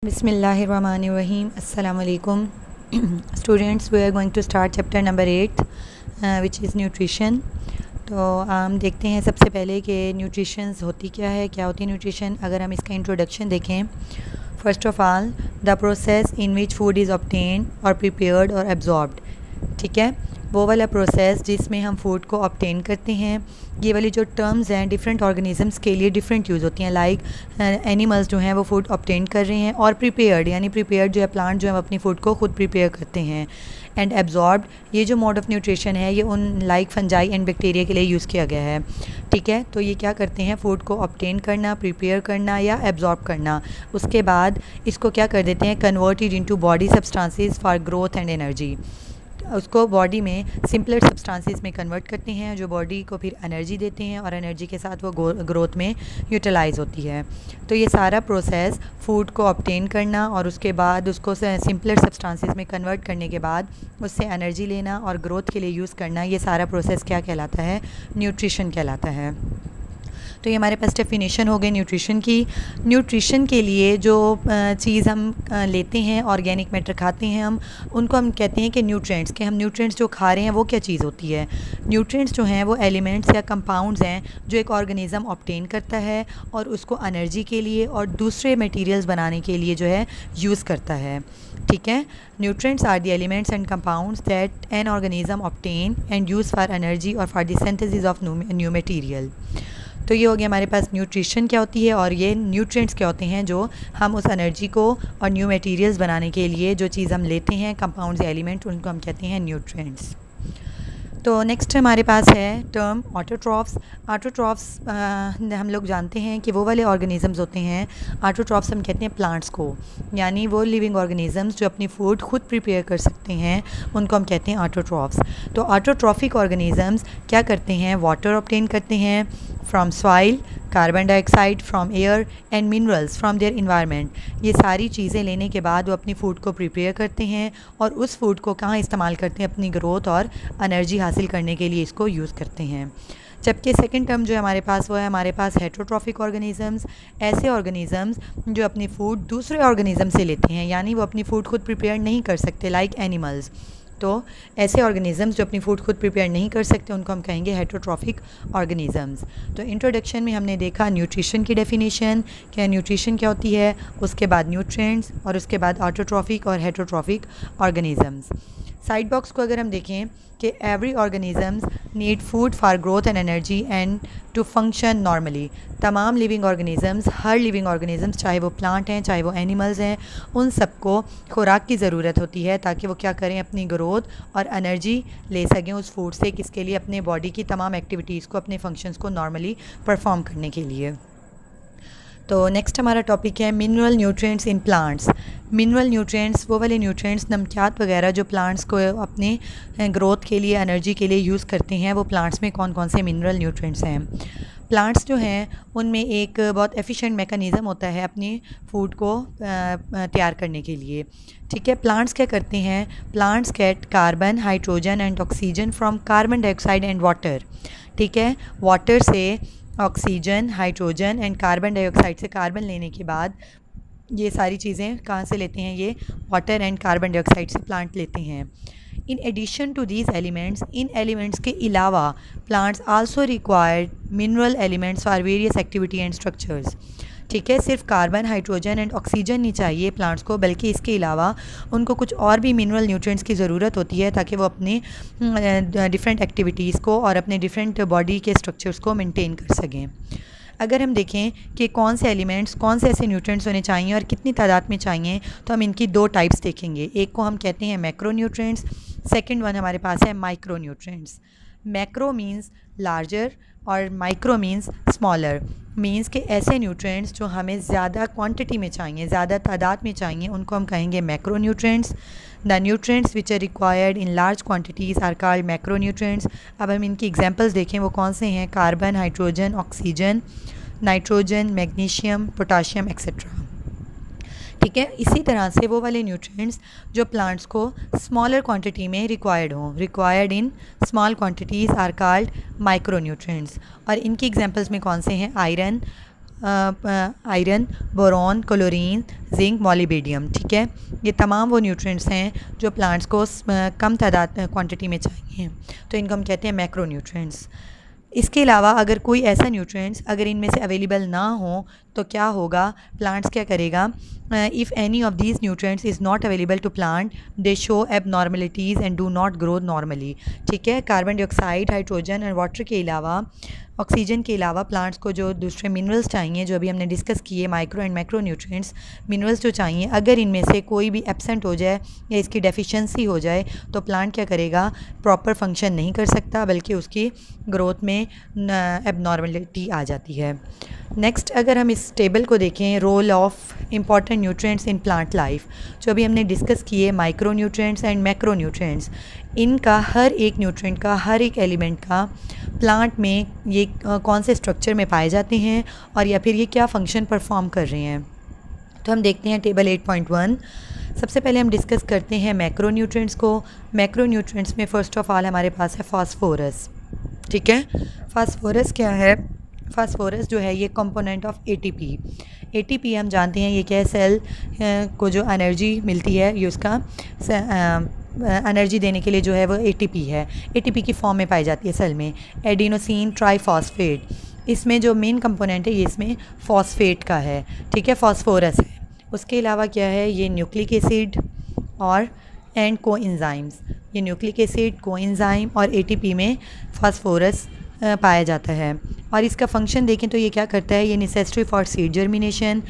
Bismillahirrahmanirrahim. Assalamu alaikum. Students, we are going to start chapter number 8 which is nutrition. तो हम देखते हैं सबसे पहले कि न्यूट्रिशंस होती क्या है, क्या होती है न्यूट्रिशन. अगर हम इसका इंट्रोडक्शन देखें, first of all the process in which food is obtained और प्रिपेयर्ड और एब्जॉर्ब्ड. ठीक है, वो वाला प्रोसेस जिसमें हम फूड को ऑब्टेन करते हैं. ये वाली जो टर्म्स हैं डिफरेंट ऑर्गेनिजम्स के लिए डिफरेंट यूज़ होती हैं. लाइक एनिमल्स जो हैं वो फूड ऑब्टेन कर रहे हैं, और प्रिपेयर्ड यानी प्रिपेयर्ड जो है प्लांट जो है अपनी फूड को खुद प्रिपेयर करते हैं. एंड एब्जॉर्ब्ड, ये जो मोड ऑफ़ न्यूट्रिशन है ये उन लाइक फंजाई एंड बैक्टीरिया के लिए यूज़ किया गया है. ठीक है, तो ये क्या करते हैं, फूड को ऑब्टेन करना, प्रिपेयर करना या एब्जॉर्ब करना. उसके बाद इसको क्या कर देते हैं, converted into body substances for growth and energy. उसको बॉडी में सिंपलर सब्सटेंसेस में कन्वर्ट करते हैं जो बॉडी को फिर एनर्जी देते हैं, और एनर्जी के साथ वो ग्रोथ में यूटिलाइज़ होती है. तो ये सारा प्रोसेस फूड को ऑब्टेन करना और उसके बाद उसको सिंपलर सब्सटेंसेस में कन्वर्ट करने के बाद उससे एनर्जी लेना और ग्रोथ के लिए यूज़ करना, ये सारा प्रोसेस क्या कहलाता है, न्यूट्रिशन कहलाता है. तो ये हमारे पास डेफिनेशन हो गई न्यूट्रिशन की. न्यूट्रिशन के लिए जो चीज़ हम लेते हैं, ऑर्गेनिक मैटर खाते हैं हम, उनको हम कहते हैं कि न्यूट्रिएंट्स. कि हम न्यूट्रिएंट्स जो खा रहे हैं वो क्या चीज़ होती है. न्यूट्रिएंट्स जो हैं वो एलिमेंट्स या कंपाउंड्स हैं जो एक ऑर्गेनिज़म ऑब्टेन करता है और उसको एनर्जी के लिए और दूसरे मटीरियल्स बनाने के लिए जो है यूज़ करता है. ठीक है, nutrients are the elements and compounds that an organism obtain and use for energy और for the synthesis of new material. तो ये हो गया हमारे पास न्यूट्रिशन क्या होती है, और ये न्यूट्रिएंट्स क्या होते हैं जो हम उस एनर्जी को और न्यू मटेरियल्स बनाने के लिए जो चीज़ हम लेते हैं, कंपाउंड्स या एलिमेंट, उनको हम कहते हैं न्यूट्रिएंट्स. तो नेक्स्ट हमारे पास है टर्म ऑटोट्रॉफ्स. ऑटोट्रॉफ्स हम लोग जानते हैं कि वो वाले ऑर्गेनिज़म्स होते हैं. ऑटोट्रॉफ्स हम कहते हैं प्लांट्स को, यानी वो लिविंग ऑर्गेनिज़म्स जो अपनी फूड खुद प्रिपेयर कर सकते हैं, उनको हम कहते हैं ऑटोट्रॉफ्स. तो ऑटोट्रॉफिक ऑर्गेनिज़म्स क्या करते हैं, वाटर ऑब्टेन करते हैं from soil, carbon dioxide from air and minerals from their environment. ये सारी चीज़ें लेने के बाद वो अपनी फ़ूड को प्रिपेयर करते हैं और उस फूड को कहाँ इस्तेमाल करते हैं, अपनी ग्रोथ और एनर्जी हासिल करने के लिए इसको यूज़ करते हैं. जबकि सेकंड टर्म जो है हमारे पास वो है हमारे पास हेटरोट्रॉफिक ऑर्गेनिज़म्स. ऐसे ऑर्गेनिज़म्स जो अपनी फ़ूड दूसरे ऑर्गेनिज़म से लेते हैं, यानी वो अपनी फ़ूड खुद प्रिपेयर नहीं कर सकते, लाइक एनिमल्स. तो ऐसे ऑर्गेनिज़म्स जो अपनी फ़ूड खुद प्रिपेयर नहीं कर सकते उनको हम कहेंगे हेटरोट्रॉफिक ऑर्गेनिज़म्स. तो इंट्रोडक्शन में हमने देखा न्यूट्रिशन की डेफिनेशन, क्या न्यूट्रिशन क्या होती है, उसके बाद न्यूट्रिएंट्स, और उसके बाद ऑटोट्रॉफिक और हेटरोट्रॉफिक ऑर्गेनिज़म्स. साइड बॉक्स को अगर हम देखें कि every organisms need food for growth and energy and to function normally. तमाम लिविंग ऑर्गेनिज़म्स, हर लिविंग ऑर्गेनिज़म्स, चाहे वो प्लांट हैं चाहे वो एनिमल्स हैं, उन सबको खुराक की ज़रूरत होती है ताकि वो क्या करें, अपनी ग्रोथ और एनर्जी ले सकें उस फूड से, किसके लिए, अपने बॉडी की तमाम एक्टिविटीज़ को, अपने फंक्शंस को नॉर्मली परफॉर्म करने के लिए. तो नेक्स्ट हमारा टॉपिक है mineral nutrients in plants. Mineral nutrients वो वाले न्यूट्रिएंट्स, नमकियात वगैरह जो प्लांट्स को अपने ग्रोथ के लिए, एनर्जी के लिए यूज़ करते हैं, वो प्लांट्स में कौन कौन से मिनरल न्यूट्रिएंट्स हैं. प्लांट्स जो हैं उनमें एक बहुत एफिशिएंट मेकनिज़म होता है अपनी फूड को तैयार करने के लिए. ठीक है, प्लांट्स क्या करते हैं, plants get carbon, hydrogen and oxygen from carbon dioxide and water. ठीक है, वाटर से oxygen, hydrogen and carbon dioxide से कार्बन लेने के बाद ये सारी चीज़ें कहाँ से लेते हैं, ये वाटर एंड कार्बन डाइऑक्साइड से प्लांट लेते हैं. In addition to these elements, इन एलिमेंट्स के अलावा plants also required mineral elements for various activity and structures. ठीक है, सिर्फ कार्बन, हाइड्रोजन एंड ऑक्सीजन नहीं चाहिए प्लांट्स को, बल्कि इसके अलावा उनको कुछ और भी मिनरल न्यूट्रिएंट्स की ज़रूरत होती है ताकि वो अपनी डिफरेंट एक्टिविटीज़ को और अपने डिफरेंट बॉडी के स्ट्रक्चर्स को मेंटेन कर सकें. अगर हम देखें कि कौन से एलिमेंट्स, कौन से ऐसे न्यूट्रिएंट्स होने चाहिए और कितनी तादाद में चाहिए, तो हम इनकी दो टाइप्स देखेंगे. एक को हम कहते हैं मैक्रो न्यूट्रिएंट्स, सेकेंड वन हमारे पास है micro nutrients. Macro means larger और माइक्रो मीन्स स्मॉलर. मीन्स के ऐसे न्यूट्रिएंट्स जो हमें ज़्यादा क्वांटिटी में चाहिए, ज़्यादा तादाद में चाहिए, उनको हम कहेंगे macro nutrients. The nutrients which are required in large quantities are called macro nutrients. अब हम इनकी एग्जांपल्स देखें वो कौन से हैं, carbon, hydrogen, oxygen, nitrogen, magnesium, potassium etcetera. ठीक है, इसी तरह से वो वाले न्यूट्रिएंट्स जो प्लांट्स को स्मॉलर क्वांटिटी में रिक्वायर्ड हों, required in small quantities are called micro nutrients. और इनकी एग्जांपल्स में कौन से हैं, iron, iron, boron, chlorine, zinc, molybdenum. ठीक है, ये तमाम वो न्यूट्रिएंट्स हैं जो प्लांट्स को कम तादाद क्वांटिटी में चाहिए, तो इनको हम कहते हैं मैक्रो न्यूट्रिएंट्स। इसके अलावा अगर कोई ऐसा न्यूट्रिएंट्स अगर इनमें से अवेलेबल ना हो तो क्या होगा, प्लांट्स क्या करेगा, if any of these nutrients is not available to plant they show abnormalities and do not grow normally. ठीक है, कार्बन डाइऑक्साइड, हाइड्रोजन और वाटर के अलावा, ऑक्सीजन के अलावा प्लांट्स को जो दूसरे मिनरल्स चाहिए, जो अभी हमने डिस्कस किए micro and macro nutrients minerals जो चाहिए, अगर इनमें से कोई भी एब्सेंट हो जाए या इसकी डेफिशिएंसी हो जाए तो प्लांट क्या करेगा, प्रॉपर फंक्शन नहीं कर सकता, बल्कि उसकी ग्रोथ में एबनॉर्मलिटी आ जाती है। नेक्स्ट, अगर हम इस टेबल को देखें, role of important nutrients in plant life, जो अभी हमने डिस्कस किए micro nutrients and macro nutrients, इनका हर एक न्यूट्रिएंट का, हर एक एलिमेंट का प्लांट में ये कौन से स्ट्रक्चर में पाए जाते हैं और या फिर ये क्या फ़ंक्शन परफॉर्म कर रहे हैं। तो हम देखते हैं टेबल 8.1। सबसे पहले हम डिस्कस करते हैं मैक्रो न्यूट्रिएंट्स को। मैक्रो न्यूट्रिएंट्स में फ़र्स्ट ऑफ़ ऑल हमारे पास है फास्फोरस। ठीक है, फास्फोरस क्या है, फास्फोरस जो है ये कंपोनेंट ऑफ एटीपी। एटीपी हम जानते हैं ये क्या है, सेल को जो एनर्जी मिलती है, ये उसका एनर्जी देने के लिए जो है वो एटीपी है, एटीपी की फॉर्म में पाई जाती है सेल में। एडिनोसिन ट्राईफॉस्फेट, इसमें जो मेन कंपोनेंट है ये इसमें फॉस्फेट का है। ठीक है, फास्फोरस है। उसके अलावा क्या है, ये न्यूक्लिक एसिड और एंड कोएंजाइम्स, ये न्यूक्लिक एसिड, कोएंजाइम और एटीपी में फास्फोरस पाया जाता है। और इसका फंक्शन देखें तो ये क्या करता है, ये necessary for seed germination,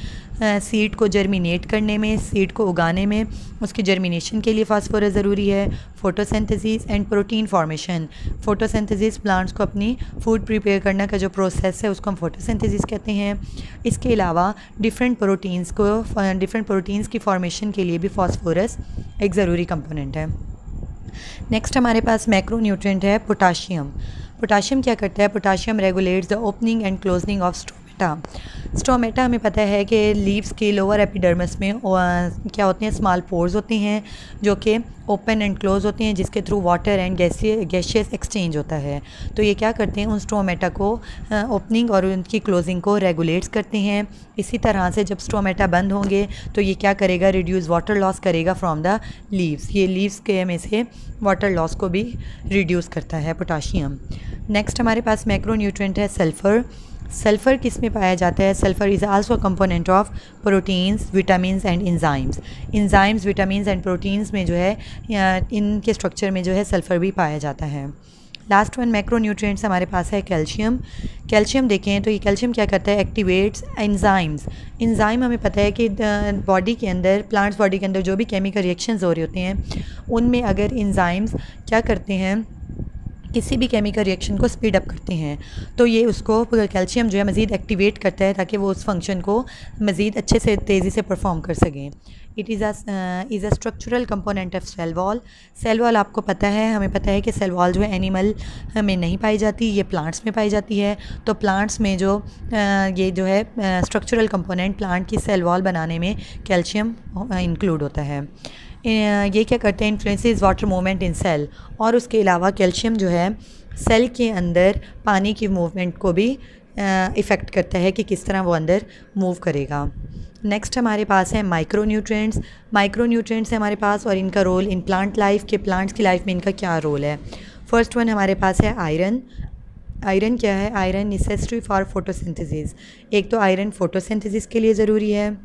seed को जर्मिनेट करने में, सीड को उगाने में, उसकी जर्मिनेशन के लिए फास्फोरस ज़रूरी है। Photosynthesis and protein formation, photosynthesis plants को अपनी फूड प्रिपेयर करने का जो प्रोसेस है उसको हम फोटोसिंथेसिस कहते हैं। इसके अलावा डिफरेंट प्रोटीन्स की फॉर्मेशन के लिए भी फास्फोरस एक ज़रूरी कंपोनेंट है। नेक्स्ट हमारे पास मैक्रो न्यूट्रिएंट है पोटाशियम। पोटाशियम क्या करता है, potassium regulates the opening and closing of stomata. Stomata हमें पता है कि लीव्स के लोअर एपिडर्मिस में क्या होते हैं, स्मॉल पोर्स होते हैं जो कि ओपन एंड क्लोज होते हैं, जिसके through water and gaseous exchange होता है। तो ये क्या करते हैं, उन स्टोमेटा को ओपनिंग और उनकी क्लोजिंग को रेगुलेट्स करते हैं। इसी तरह से जब स्टोमेटा बंद होंगे तो ये क्या करेगा, रिड्यूस वाटर लॉस करेगा फ्रॉम द लीव्स, ये लीव्स के में से वाटर लॉस को भी रिड्यूस करता है पोटाशियम। नेक्स्ट हमारे पास मैक्रो न्यूट्रिएंट है सल्फ़र। सल्फ़र किस में पाया जाता है, sulphur is also component of proteins, vitamins and enzymes. Enzymes, vitamins and proteins में जो है, इनके स्ट्रक्चर में जो है सल्फ़र भी पाया जाता है। लास्ट वन मैक्रो न्यूट्रिएंट्स हमारे पास है कैल्शियम। कैल्शियम देखें तो ये कैल्शियम क्या करता है, एक्टिवेट्स एंजाइम्स। एंजाइम हमें पता है कि बॉडी के अंदर, प्लांट्स बॉडी के अंदर जो भी केमिकल रिएक्शंस हो रहे होते हैं, उनमें अगर एंजाइम्स क्या करते हैं, किसी भी केमिकल रिएक्शन को स्पीड अप करते हैं, तो ये उसको कैल्शियम जो है मज़ीद एक्टिवेट करता है ताकि वो उस फंक्शन को मज़ीद अच्छे से तेज़ी से परफॉर्म कर सकें। It is a structural component of cell wall. Cell wall आपको पता है, हमें पता है कि सेल वॉल जो है एनिमल में नहीं पाई जाती, ये प्लांट्स में पाई जाती है। तो प्लांट्स में जो ये जो है स्ट्रक्चरल कंपोनेंट प्लांट की सेल वॉल बनाने में कैल्शियम इंक्लूड होता है। ये क्या करते हैं, influences water movement in cell. और उसके अलावा कैल्शियम जो है सेल के अंदर पानी की मूवमेंट को भी इफ़ेक्ट करता है कि किस तरह वो अंदर मूव करेगा। नेक्स्ट हमारे पास है माइक्रो न्यूट्रिएंट्स। माइक्रो न्यूट्रिएंट्स है हमारे पास और इनका रोल इन प्लांट लाइफ के, प्लांट्स की लाइफ में इनका क्या रोल है। फर्स्ट वन हमारे पास है आयरन। आयरन क्या है, आयरन नेसेसरी फॉर फोटोसिंथेसिस। एक तो आयरन फोटोसिंथेसिस के लिए ज़रूरी है,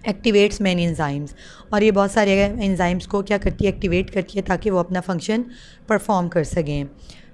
एक्टिवेट्स मैनी एंजाइम्स, और ये बहुत सारे एंजाइम्स को क्या करती है, एक्टिवेट करती है ताकि वो अपना फंक्शन परफॉर्म कर सकें।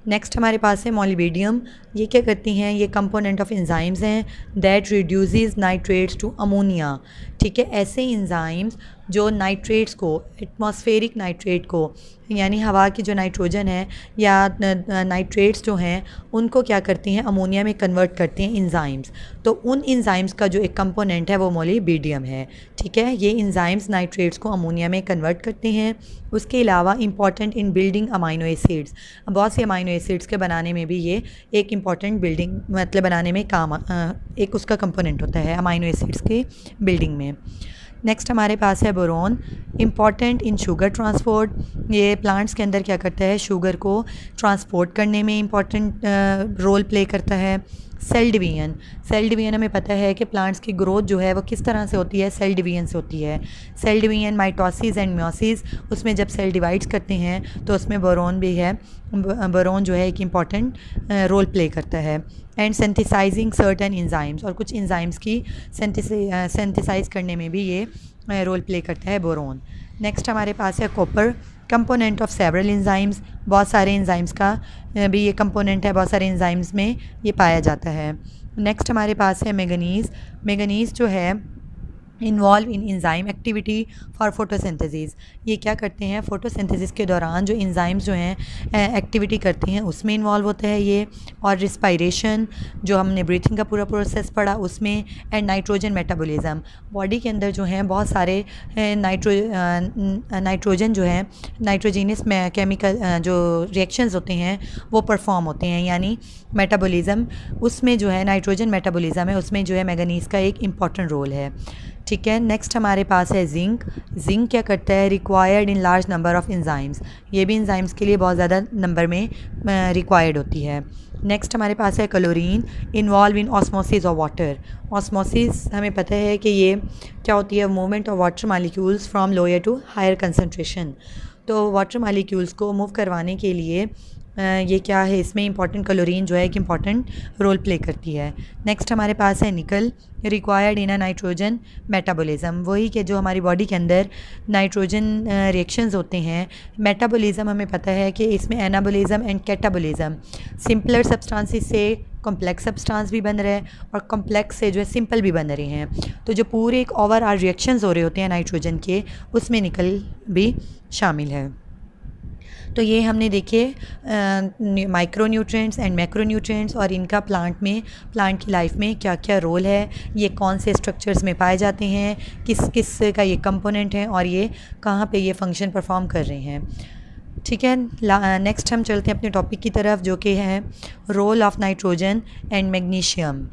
नेक्स्ट हमारे पास है मॉलिबेडियम। ये क्या करती हैं, ये कंपोनेंट ऑफ एंजाइम्स हैं that reduces nitrates to ammonia. ठीक है, ऐसे एंजाइम्स जो नाइट्रेट्स को, एटमॉस्फेरिक नाइट्रेट को, यानी हवा की जो नाइट्रोजन है या नाइट्रेट्स जो हैं, उनको क्या करती हैं, अमोनिया में कन्वर्ट करते हैं एंजाइम्स। तो उन एंजाइम्स का जो एक कंपोनेंट है वो मॉलिबेडियम है। ठीक है, ये एंजाइम्स नाइट्रेट्स को अमोनिया में कन्वर्ट करते हैं। उसके अलावा important in building amino acids, बहुत से अमाइनो एसिड्स के बनाने में भी ये एक इम्पॉर्टेंट बिल्डिंग मतलब बनाने में काम एक उसका कंपोनेंट होता है अमाइनो एसिड्स के बिल्डिंग में। नेक्स्ट हमारे पास है boron, important in sugar transport. ये प्लांट्स के अंदर क्या करता है, शुगर को ट्रांसपोर्ट करने में इम्पॉर्टेंट रोल प्ले करता है। सेल डिवीजन हमें पता है कि प्लांट्स की ग्रोथ जो है वो किस तरह से होती है, सेल डिवीजन से होती है। Cell division mitosis and meiosis, उसमें जब सेल डिवाइड्स करते हैं तो उसमें बोरोन भी है, बोरोन जो है एक इम्पॉर्टेंट रोल प्ले करता है। एंड सिंथेसाइजिंग सर्टेन एंजाइम्स, और कुछ एंजाइम्स की सिंथेसाइज करने में भी ये रोल प्ले करता है बोरोन। नेक्स्ट हमारे पास है copper, component of several enzymes, बहुत सारे एंजाइम्स का भी ये कंपोनेंट है, बहुत सारे एंजाइम्स में ये पाया जाता है। नेक्स्ट हमारे पास है मैंगनीज़ जो है involve in enzyme activity for photosynthesis, ये क्या करते हैं फोटोसिंथेसिस के दौरान जो एंजाइम्स जो हैं एक्टिविटी करते हैं उसमें इन्वॉल्व होता है ये। और रिस्पायरेशन जो हमने ब्रीथिंग का पूरा प्रोसेस पढ़ा उसमें। एंड नाइट्रोजन मेटाबॉलिज्म, बॉडी के अंदर जो हैं बहुत सारे नाइट्रोजन जो है नाइट्रोजीनियस केमिकल जो रिएक्शंस होते हैं वो परफॉर्म होते हैं, यानी मेटाबॉलिज्म उसमें जो है नाइट्रोजन मेटाबॉलिज्म है उसमें जो है मैंगनीज़ का एक इम्पॉर्टेंट रोल है। ठीक है, नेक्स्ट हमारे पास है जिंक क्या करता है, required in large number of enzymes, ये भी एंजाइम्स के लिए बहुत ज़्यादा नंबर में रिक्वायर्ड होती है। नेक्स्ट हमारे पास है chlorine, involve in osmosis of water. Osmosis हमें पता है कि ये क्या होती है, movement of water molecules from lower to higher concentration. तो वाटर मालिक्यूल्स को मूव करवाने के लिए ये क्या है, इसमें इंपॉर्टेंट क्लोरीन जो है एक इम्पॉर्टेंट रोल प्ले करती है। नेक्स्ट हमारे पास है निकल, required in a nitrogen metabolism, वही कि जो हमारी बॉडी के अंदर नाइट्रोजन रिएक्शंस होते हैं। मेटाबॉलिज्म हमें पता है कि इसमें anabolism and catabolism, simpler substances से कॉम्प्लेक्स सब्सटेंस भी बन रहे हैं और कॉम्प्लेक्स से जो है सिंपल भी बन रहे हैं। तो जो पूरे एक ओवरऑल रिएक्शंस हो रहे होते हैं नाइट्रोजन के, उसमें निकल भी शामिल है। तो ये हमने देखे micro nutrients and macro nutrients और इनका प्लांट की लाइफ में क्या क्या रोल है, ये कौन से स्ट्रक्चर्स में पाए जाते हैं, किस किस का ये कंपोनेंट है और ये कहाँ पे ये फंक्शन परफॉर्म कर रहे हैं। ठीक है, नेक्स्ट हम चलते हैं अपने टॉपिक की तरफ जो कि है role of nitrogen and magnesium.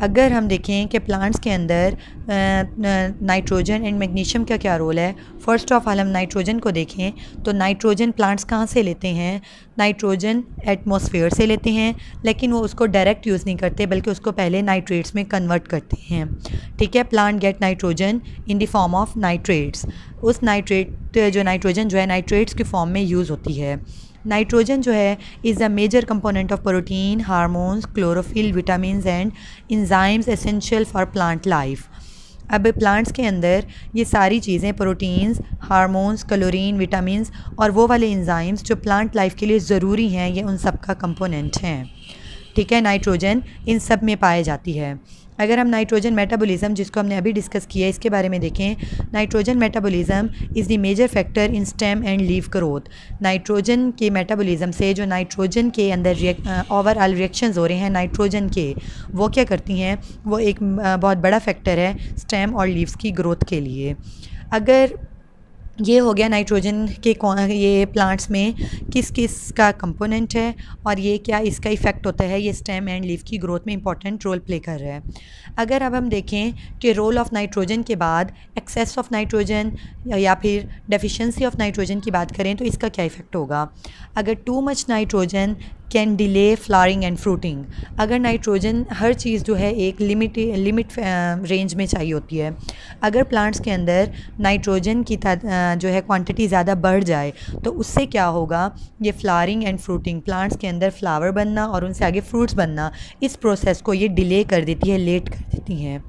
अगर हम देखें कि प्लांट्स के अंदर नाइट्रोजन एंड मैग्नीशियम का क्या रोल है, फ़र्स्ट ऑफ ऑल हम नाइट्रोजन को देखें तो नाइट्रोजन प्लांट्स कहाँ से लेते हैं, नाइट्रोजन एटमॉस्फेयर से लेते हैं, लेकिन वो उसको डायरेक्ट यूज़ नहीं करते बल्कि उसको पहले नाइट्रेट्स में कन्वर्ट करते हैं। ठीक है, plant get nitrogen in the form of nitrates, उस नाइट्रेट जो नाइट्रोजन जो है नाइट्रेट्स की फॉर्म में यूज़ होती है। नाइट्रोजन जो है is the major component of protein, hormones, chlorophyll, vitamins and enzymes essential for plant life. अब प्लांट्स के अंदर ये सारी चीज़ें प्रोटीन्स, हार्मोन्स, क्लोरीन, विटामिन्स और वो वाले इंजाइम्स जो प्लांट लाइफ के लिए ज़रूरी हैं, ये उन सब का कंपोनेंट हैं। ठीक है, नाइट्रोजन इन सब में पाई जाती है। अगर हम नाइट्रोजन मेटाबॉलिज्म जिसको हमने अभी डिस्कस किया है इसके बारे में देखें, nitrogen metabolism is the major factor in stem and leaf growth. Nitrogen के मेटाबॉलिज्म से जो नाइट्रोजन के अंदर ओवरऑल रिएक्शंस हो रहे हैं नाइट्रोजन के, वो क्या करती हैं, वो एक बहुत बड़ा फैक्टर है स्टेम और लीव्स की ग्रोथ के लिए। अगर ये हो गया नाइट्रोजन के ये प्लांट्स में किस किस का कंपोनेंट है और ये क्या इसका इफ़ेक्ट होता है, ये स्टेम एंड लीफ की ग्रोथ में इंपॉर्टेंट रोल प्ले कर रहा है। अगर अब हम देखें कि रोल ऑफ नाइट्रोजन के बाद एक्सेस ऑफ नाइट्रोजन या फिर डेफिशिएंसी ऑफ नाइट्रोजन की बात करें तो इसका क्या इफ़ेक्ट होगा। अगर too much nitrogen can delay flowering and fruiting, अगर नाइट्रोजन हर चीज़ जो है एक लिमिट रेंज में चाहिए होती है, अगर प्लांट्स के अंदर नाइट्रोजन की जो है क्वांटिटी ज़्यादा बढ़ जाए तो उससे क्या होगा, ये फ्लावरिंग एंड फ्रूटिंग, प्लांट्स के अंदर फ्लावर बनना और उनसे आगे फ्रूट्स बनना, इस प्रोसेस को ये डिले कर देती है, लेट कर देती हैं।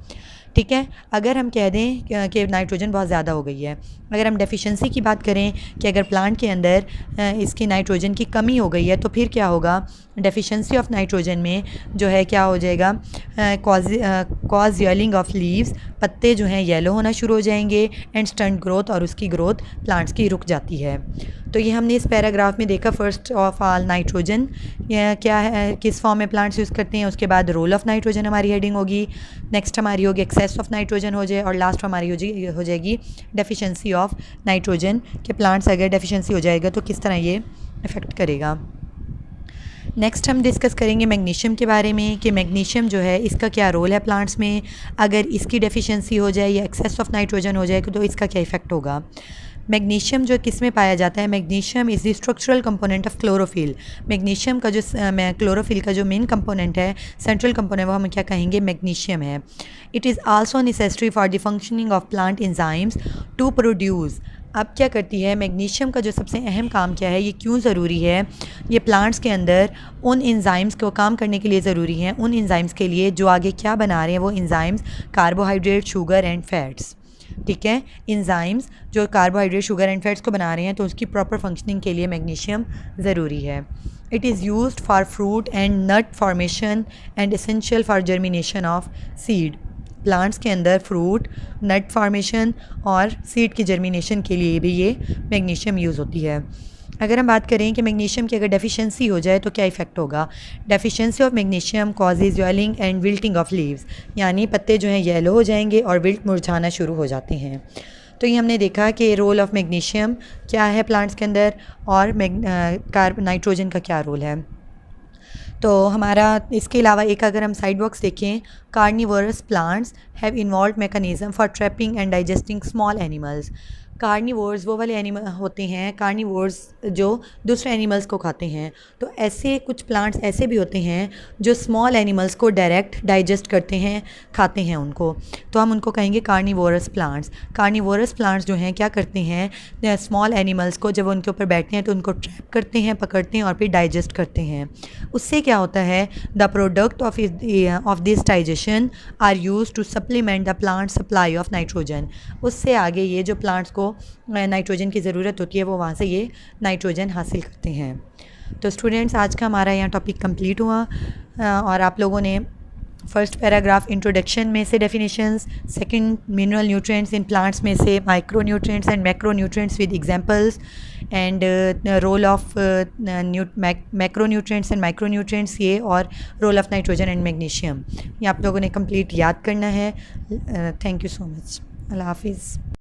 ठीक है, अगर हम कह दें कि नाइट्रोजन बहुत ज़्यादा हो गई है, अगर हम डेफिशिएंसी की बात करें कि अगर प्लांट के अंदर इसकी नाइट्रोजन की कमी हो गई है तो फिर क्या होगा, डेफिशिएंसी ऑफ नाइट्रोजन में जो है क्या हो जाएगा, कॉज येलिंग ऑफ लीव्स, पत्ते जो हैं येलो होना शुरू हो जाएंगे एंड स्टंट ग्रोथ, और उसकी ग्रोथ प्लांट्स की रुक जाती है। तो ये हमने इस पैराग्राफ में देखा फर्स्ट ऑफ ऑल नाइट्रोजन क्या है, किस फॉर्म में प्लांट्स यूज़ करते हैं, उसके बाद रोल ऑफ नाइट्रोजन हमारी हेडिंग होगी, नेक्स्ट हमारी होगी एक्सेस ऑफ नाइट्रोजन हो जाए, और लास्ट हमारी हो जाएगी डेफिशिएंसी ऑफ नाइट्रोजन के प्लांट्स अगर डेफिशिएंसी हो जाएगा तो किस तरह ये इफ़ेक्ट करेगा। नेक्स्ट हम डिस्कस करेंगे मैग्नीशियम के बारे में कि मैग्नीशियम जो है इसका क्या रोल है प्लांट्स में, अगर इसकी डेफिशिएंसी हो जाए या एक्सेस ऑफ नाइट्रोजन हो जाए तो इसका क्या इफ़ेक्ट होगा। मैग्नीशियम जो किस में पाया जाता है? Magnesium is the structural component of chlorophyll. Magnesium का जो क्लोरोफिल का जो मेन कंपोनेंट है, सेंट्रल कंपोनेंट, वो हम क्या कहेंगे? मैग्नीशियम है। It is also necessary for the functioning of plant enzymes to produce. अब क्या करती है मैग्नीशियम का जो सबसे अहम काम क्या है, ये क्यों ज़रूरी है? ये प्लांट्स के अंदर उन एंजाइम्स को काम करने के लिए ज़रूरी हैं, उन एंजाइम्स के लिए जो आगे क्या बना रहे हैं वो enzymes carbohydrate, sugar and fats. ठीक है, एंजाइम्स जो कार्बोहाइड्रेट, शुगर एंड फैट्स को बना रहे हैं, तो उसकी प्रॉपर फंक्शनिंग के लिए मैग्नीशियम ज़रूरी है। It is used for fruit and nut formation and essential for germination of seed. Plants के अंदर फ्रूट, नट फॉर्मेशन और सीड की जर्मिनेशन के लिए भी ये मैग्नीशियम यूज़ होती है। अगर हम बात करें कि मैग्नीशियम की अगर डेफिशिएंसी हो जाए तो क्या इफ़ेक्ट होगा? Deficiency of magnesium causes yellowing and wilting of leaves, यानी पत्ते जो हैं येलो हो जाएंगे और विल्ट मुरझाना शुरू हो जाते हैं। तो ये हमने देखा कि रोल ऑफ मैग्नीशियम क्या है प्लांट्स के अंदर और नाइट्रोजन का क्या रोल है। तो हमारा इसके अलावा एक अगर हम साइड बॉक्स देखें, carnivorous plants have involve mechanism for trapping and digesting small animals. Carnivores वो वाले एनिमल होते हैं, कार्निवोर्स जो दूसरे एनिमल्स को खाते हैं। तो ऐसे कुछ प्लांट्स ऐसे भी होते हैं जो स्मॉल एनिमल्स को डायरेक्ट डाइजेस्ट करते हैं, खाते हैं उनको, तो हम उनको कहेंगे कार्निवोरस प्लांट्स। कार्निवोरस प्लांट्स जो हैं क्या करते हैं, स्मॉल एनिमल्स को जब उनके ऊपर बैठते हैं तो उनको ट्रैप करते हैं, पकड़ते हैं और फिर डाइजेस्ट करते हैं। उससे क्या होता है, the product of this digestion are use to supplement the plant supply of nitrogen. उससे आगे ये जो प्लांट्स को नाइट्रोजन की ज़रूरत होती है वो वहाँ से ये नाइट्रोजन हासिल करते हैं। तो स्टूडेंट्स, आज का हमारा यहाँ टॉपिक कंप्लीट हुआ और आप लोगों ने फर्स्ट पैराग्राफ इंट्रोडक्शन में से definitions, second mineral nutrients in plants में से micro nutrients and macro nutrients with examples, and role of macro nutrients and micro nutrients ये, और role of nitrogen and magnesium, ये आप लोगों ने कंप्लीट याद करना है। Thank you so much. अल्लाह हाफिज़।